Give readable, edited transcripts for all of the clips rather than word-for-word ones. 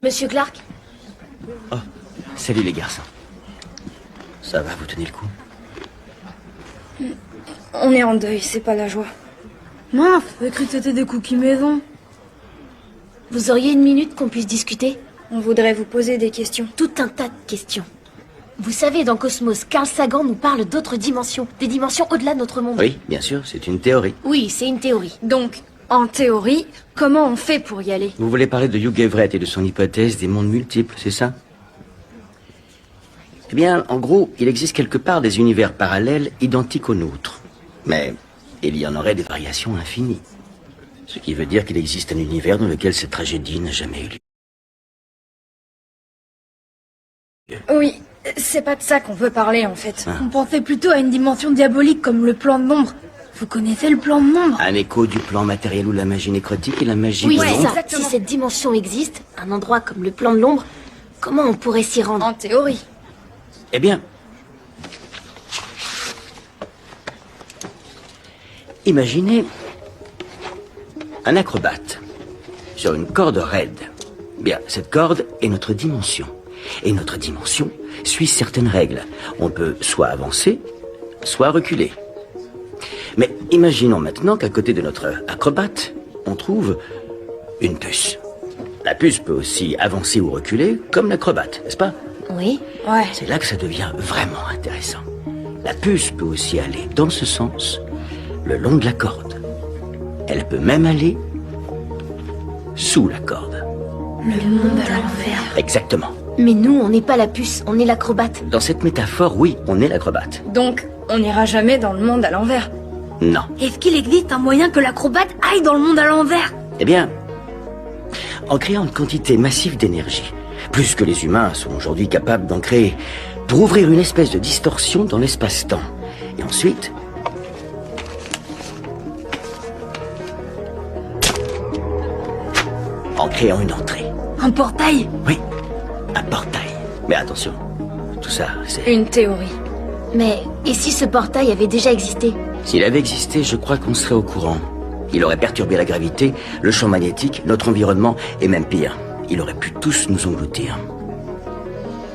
Monsieur Clark? Oh, salut les garçons. Ça va, vous tenez le coup? On est en deuil, c'est pas la joie. Mince, j'ai cru que c'était des cookies maison. Vous auriez une minute qu'on puisse discuter? On voudrait vous poser des questions. Tout un tas de questions. Vous savez, dans Cosmos, Carl Sagan nous parle d'autres dimensions. Des dimensions au-delà de notre monde. Oui, bien sûr, c'est une théorie. Oui, c'est une théorie. Donc, en théorie, comment on fait pour y aller? Vous voulez parler de Hugh Everett et de son hypothèse des mondes multiples, c'est ça? Eh bien, en gros, il existe quelque part des univers parallèles identiques aux nôtres. Mais il y en aurait des variations infinies. Ce qui veut dire qu'il existe un univers dans lequel cette tragédie n'a jamais eu lieu. Oui, c'est pas de ça qu'on veut parler en fait. On pensait plutôt à une dimension diabolique comme le plan de nombre. Vous connaissez le plan de nombre? Un écho du plan matériel où la magie nécrotique et la magie Oui, de c'est l'ombre. ça. Si cette dimension existe, un endroit comme le plan de l'ombre, comment on pourrait s'y rendre? En théorie. Eh bien, imaginez un acrobate sur une corde raide. Bien, cette corde est notre dimension. Et notre dimension suit certaines règles. On peut soit avancer, soit reculer. Mais imaginons maintenant qu'à côté de notre acrobate, on trouve une puce. La puce peut aussi avancer ou reculer comme l'acrobate, n'est-ce pas? Oui. Ouais. C'est là que ça devient vraiment intéressant. La puce peut aussi aller dans ce sens, le long de la corde. Elle peut même aller sous la corde. Le monde à l'envers. Exactement. Mais nous, on n'est pas la puce, on est l'acrobate. Dans cette métaphore, oui, on est l'acrobate. Donc, on n'ira jamais dans le monde à l'envers. Non. Est-ce qu'il existe un moyen que l'acrobate aille dans le monde à l'envers? Eh bien, en créant une quantité massive d'énergie, plus que les humains sont aujourd'hui capables d'en créer, pour ouvrir une espèce de distorsion dans l'espace-temps. Et ensuite, en créant une entrée. Un portail? Oui, un portail. Mais attention, tout ça, c'est... Une théorie. Mais, et si ce portail avait déjà existé? S'il avait existé, je crois qu'on serait au courant. Il aurait perturbé la gravité, le champ magnétique, notre environnement, et même pire, il aurait pu tous nous engloutir.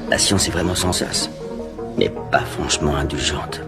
La science est vraiment sans sas, mais pas franchement indulgente.